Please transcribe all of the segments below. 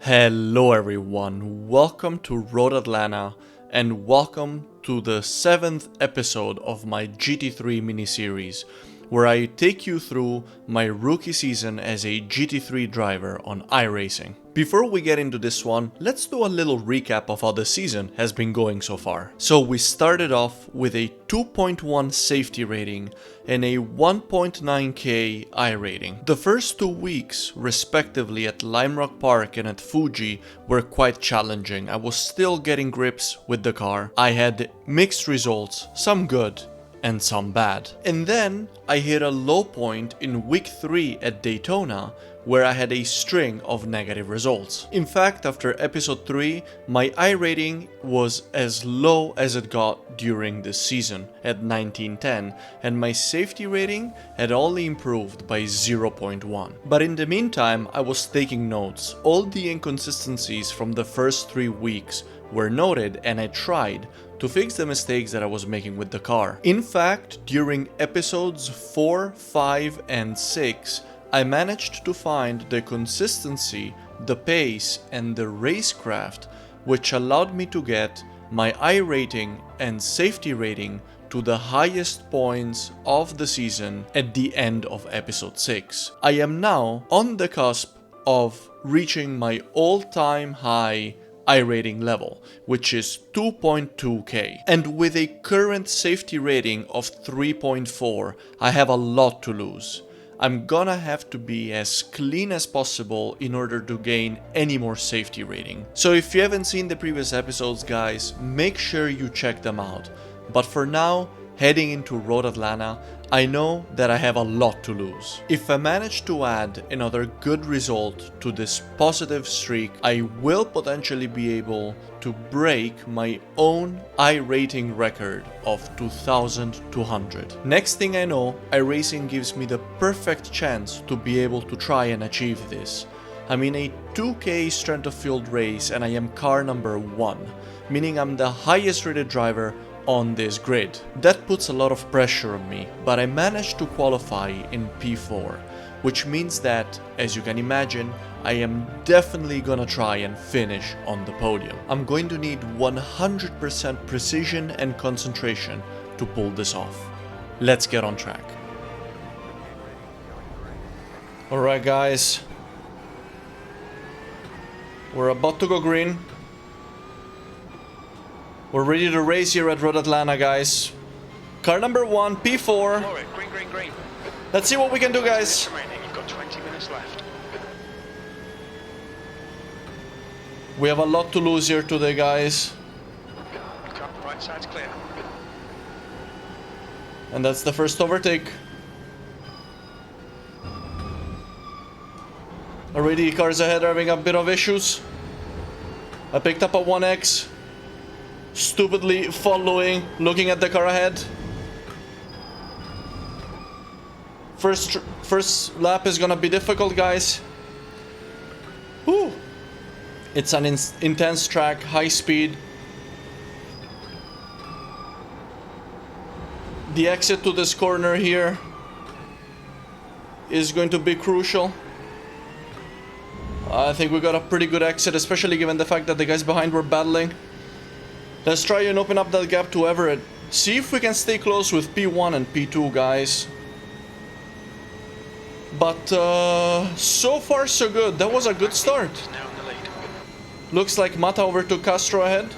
Hello everyone, welcome to Road Atlanta and welcome to the 7th episode of my GT3 miniseries, where I take you through my rookie season as a GT3 driver on iRacing. Before we get into this one, let's do a little recap of how the season has been going so far. So we started off with a 2.1 safety rating and a 1.9k I rating. The first 2 weeks, respectively at Lime Rock Park and at Fuji, were quite challenging. I was still getting grips with the car. I had mixed results, some good and some bad. And then I hit a low point in week 3 at Daytona, where I had a string of negative results. In fact, after episode 3, my I rating was as low as it got during this season at 1910, and my safety rating had only improved by 0.1. But in the meantime, I was taking notes. All the inconsistencies from the first 3 weeks were noted, and I tried to fix the mistakes that I was making with the car. In fact, during episodes 4, 5, and 6, I managed to find the consistency, the pace, and the racecraft which allowed me to get my I rating and safety rating to the highest points of the season at the end of episode 6. I am now on the cusp of reaching my all-time high I rating level, which is 2.2k. And with a current safety rating of 3.4, I have a lot to lose. I'm gonna have to be as clean as possible in order to gain any more safety rating. So if you haven't seen the previous episodes, guys, make sure you check them out. But for now, heading into Road Atlanta, I know that I have a lot to lose. If I manage to add another good result to this positive streak, I will potentially be able to break my own I rating record of 2200. Next thing I know, iRacing gives me the perfect chance to be able to try and achieve this. I'm in a 2k strength of field race and I am car number 1, meaning I'm the highest rated driver on this grid. That puts a lot of pressure on me, but I managed to qualify in P4, which means that, as you can imagine, I am definitely gonna try and finish on the podium. I'm going to need 100% precision and concentration to pull this off. Let's get on track. Alright guys, we're about to go green. We're ready to race here at Road Atlanta, guys. Car number 1, P4. Green, green, green. Let's see what we can do, guys. You've got 20 minutes left. We have a lot to lose here today, guys. Right side's clear. And that's the first overtake. Already cars ahead are having a bit of issues. I picked up a 1X. Stupidly following, looking at the car ahead. First lap is gonna be difficult, guys. Whew. It's an intense track, high speed. The exit to this corner here is going to be crucial. I think we got a pretty good exit, especially given the fact that the guys behind were battling. Let's try and open up that gap to Everett. See if we can stay close with P1 and P2, guys. But so far so good. That was a good start. Now in the lead. Looks like Mata overtook Castro ahead.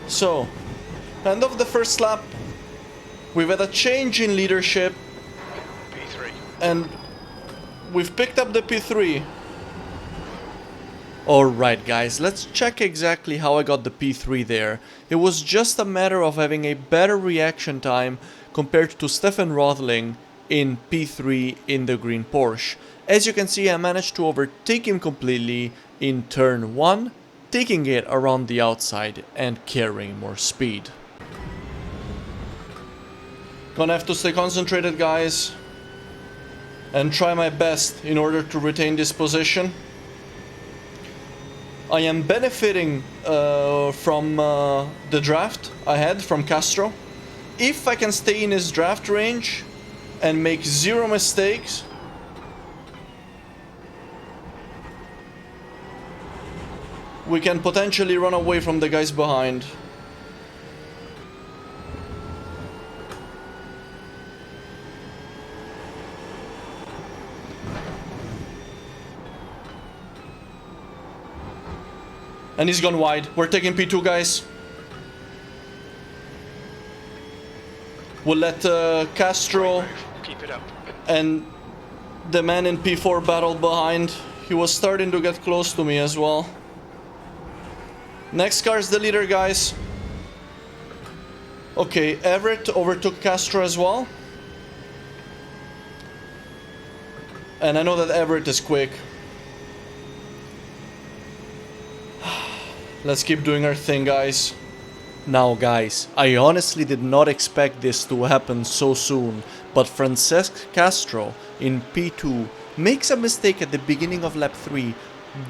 So, end of the first lap. We've had a change in leadership, P3. and we've picked up the P3. Alright guys, let's check exactly how I got the P3 there. It was just a matter of having a better reaction time compared to Stefan Rothling in P3 in the green Porsche. As you can see, I managed to overtake him completely in turn 1, taking it around the outside and carrying more speed. Gonna have to stay concentrated, guys, and try my best in order to retain this position. I am benefiting from the draft I had from Castro. If I can stay in his draft range and make 0 mistakes, we can potentially run away from the guys behind. And he's gone wide. We're taking P2, guys. We'll let Castro Keep it up. and the man in P4 battle behind. He was starting to get close to me as well. Next car is the leader, guys. Okay, Everett overtook Castro as well. And I know that Everett is quick. Let's keep doing our thing, guys. Now, guys, I honestly did not expect this to happen so soon, but Francesc Castro in P2 makes a mistake at the beginning of lap 3,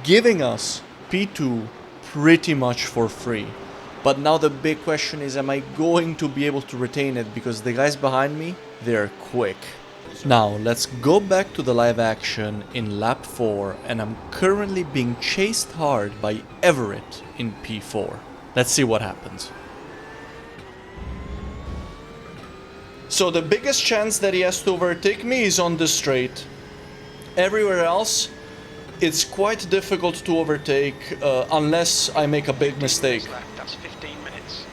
giving us P2 pretty much for free. But now the big question is, am I going to be able to retain it, because the guys behind me, they're quick. Now, let's go back to the live action in lap 4, and I'm currently being chased hard by Everett in P4. Let's see what happens. So the biggest chance that he has to overtake me is on the straight. Everywhere else, it's quite difficult to overtake unless I make a big mistake. That's 15 minutes.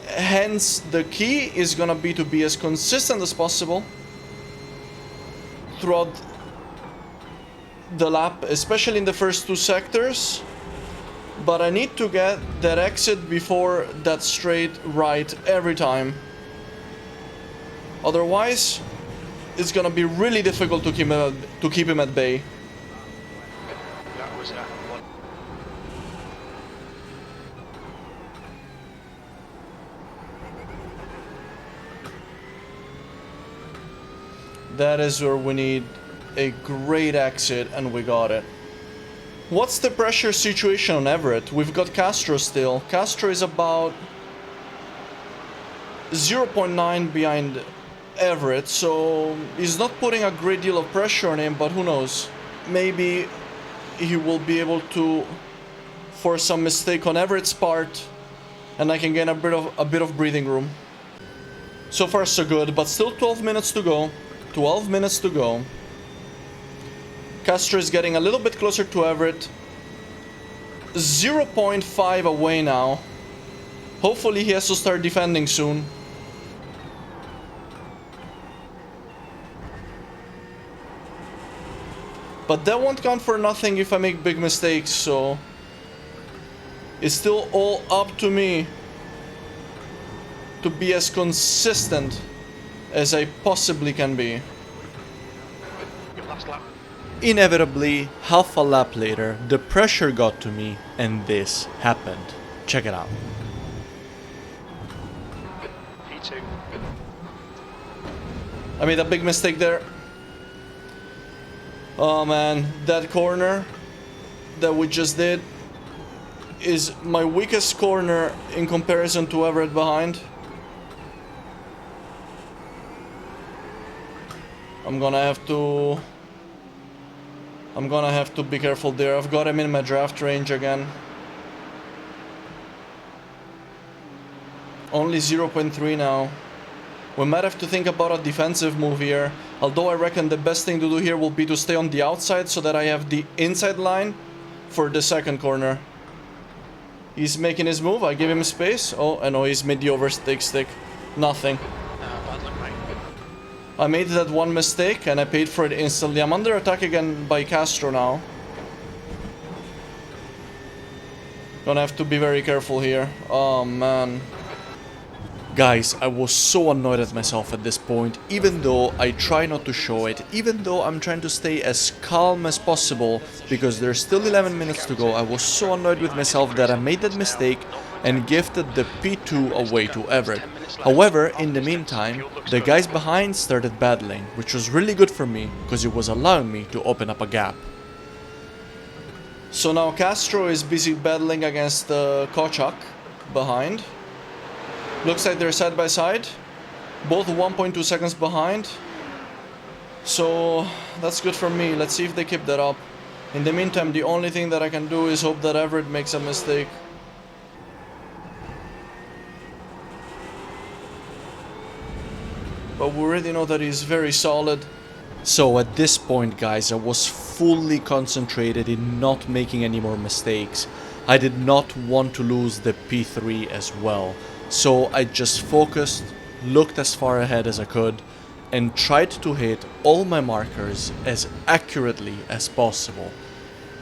Hence, the key is gonna be to be as consistent as possible throughout the lap, especially in the first 2 sectors. But I need to get that exit before that straight right every time. Otherwise, it's gonna be really difficult to keep him at bay. That was one. That is where we need a great exit, and we got it. What's the pressure situation on Everett? We've got Castro still. Castro is about 0.9 behind Everett, so he's not putting a great deal of pressure on him, but who knows? Maybe he will be able to force some mistake on Everett's part, and I can gain a bit of breathing room. So far so good, but still 12 minutes to go. 12 minutes to go. Castro is getting a little bit closer to Everett. 0.5 away now. Hopefully he has to start defending soon. But that won't count for nothing if I make big mistakes, so it's still all up to me to be as consistent as I possibly can be. Your last lap. Inevitably, half a lap later, the pressure got to me, and this happened. Check it out. P2. I made a big mistake there. Oh man, that corner that we just did is my weakest corner in comparison to Everett behind. I'm gonna have to be careful there. I've got him in my draft range again. Only 0.3 now. We might have to think about a defensive move here. Although I reckon the best thing to do here will be to stay on the outside so that I have the inside line for the second corner. He's making his move. I give him space. Oh, I know he's made the overtake stick. Nothing. Bad luck, mate. I made that one mistake and I paid for it instantly. I'm under attack again by Castro now. Gonna have to be very careful here. Oh man. Guys, I was so annoyed at myself at this point, even though I try not to show it, even though I'm trying to stay as calm as possible, because there's still 11 minutes to go. I was so annoyed with myself that I made that mistake and gifted the P2 away to Everett. However, in the meantime, the guys behind started battling, which was really good for me, because it was allowing me to open up a gap. So now Castro is busy battling against Kochak behind. Looks like they're side by side. Both 1.2 seconds behind. So that's good for me. Let's see if they keep that up. In the meantime, the only thing that I can do is hope that Everett makes a mistake. But we already know that he's very solid. So at this point, guys, I was fully concentrated in not making any more mistakes. I did not want to lose the P3 as well. So I just focused, looked as far ahead as I could, and tried to hit all my markers as accurately as possible.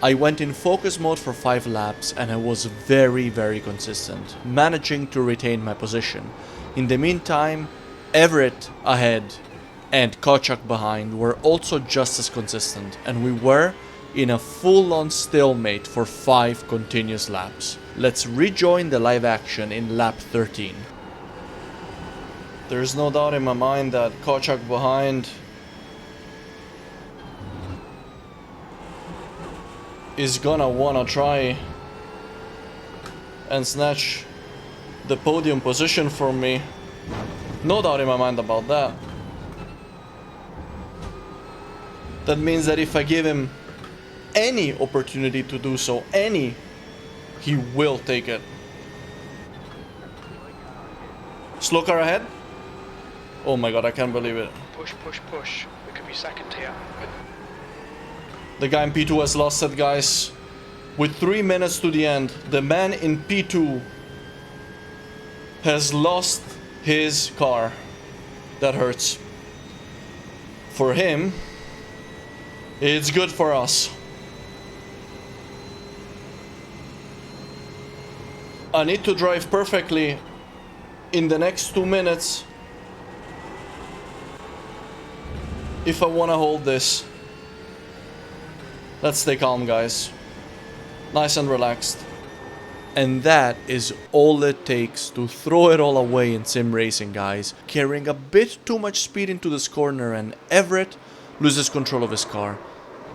I went in focus mode for 5 laps and I was very consistent, managing to retain my position. In the meantime, Everett ahead and Kochak behind were also just as consistent, and we were in a full-on stalemate for 5 continuous laps. Let's rejoin the live action in lap 13. There's no doubt in my mind that Kochak behind is gonna wanna try and snatch the podium position from me. No doubt in my mind about that. That means that if I give him any opportunity to do so, he will take it. Slow car ahead. Oh my god, I can't believe it. Push. We could be second here. The guy in P2 has lost it, guys. With 3 minutes to the end, the man in P2 has lost his car. That hurts. For him, it's good for us. I need to drive perfectly in the next 2 minutes if I want to hold this. Let's stay calm, guys. Nice and relaxed. And that is all it takes to throw it all away in sim racing, guys. Carrying a bit too much speed into this corner and Everett loses control of his car.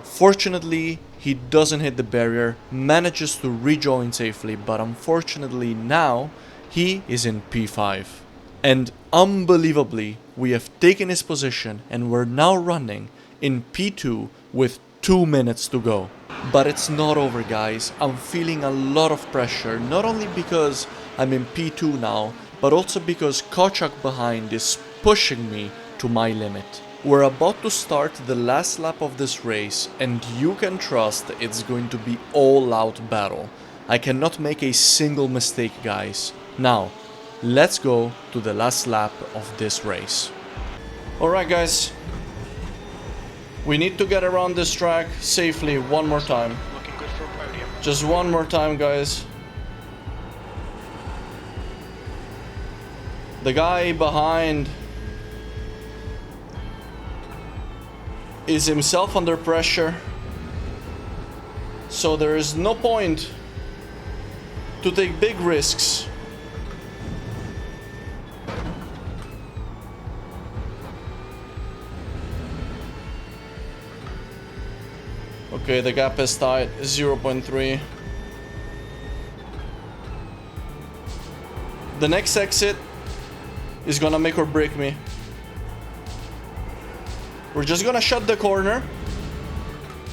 Fortunately, he doesn't hit the barrier, manages to rejoin safely, but unfortunately now he is in P5. And unbelievably, we have taken his position and we're now running in P2 with 2 minutes to go. But it's not over, guys. I'm feeling a lot of pressure, not only because I'm in P2 now, but also because Kochak behind is pushing me to my limit. We're about to start the last lap of this race, and you can trust it's going to be all-out battle. I cannot make a single mistake, guys. Now, let's go to the last lap of this race. Alright, guys. We need to get around this track safely one more time. Looking good for a podium. Just one more time, guys. The guy behind is himself under pressure, so there is no point to take big risks. Okay, the gap is tight, 0.3. The next exit is gonna make or break me. We're just gonna shut the corner,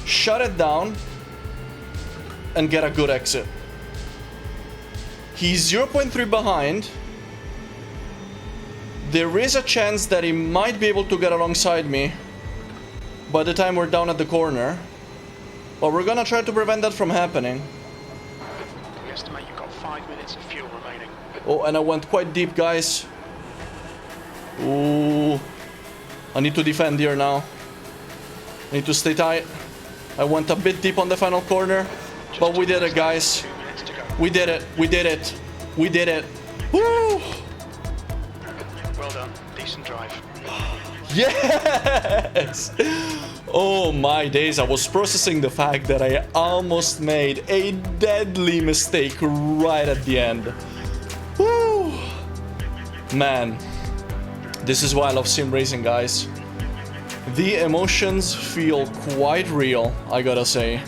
shut it down, and get a good exit. He's 0.3 behind. There is a chance that he might be able to get alongside me by the time we're down at the corner. But we're gonna try to prevent that from happening. We estimate you've got 5 minutes of fuel remaining. Oh, and I went quite deep, guys. Ooh. I need to defend here now. I need to stay tight. I went a bit deep on the final corner. But we did it, guys. 2 minutes to go. We did it. We did it. We did it. Woo! Well done. Decent drive. Yes! Oh my days, I was processing the fact that I almost made a deadly mistake right at the end. Woo! Man, this is why I love sim racing, guys. The emotions feel quite real, I gotta say.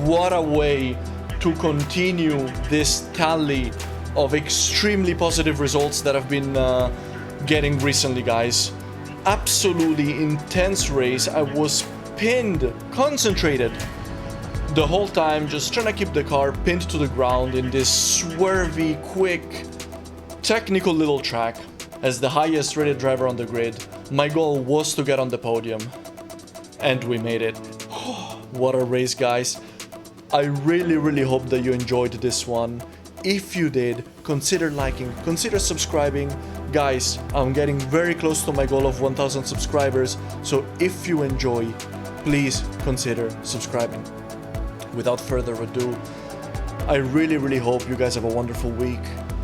what a way to continue this tally of extremely positive results that I've been getting recently, guys. Absolutely intense race. I was pinned, concentrated the whole time, just trying to keep the car pinned to the ground in this swervy, quick, technical little track. As the highest rated driver on the grid, my goal was to get on the podium, and we made it. What a race, guys. I really hope that you enjoyed this one. If you did, consider liking, consider subscribing. Guys, I'm getting very close to my goal of 1,000 subscribers, so if you enjoy, please consider subscribing. Without further ado, I really hope you guys have a wonderful week.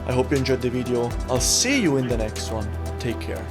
I hope you enjoyed the video. I'll see you in the next one. Take care.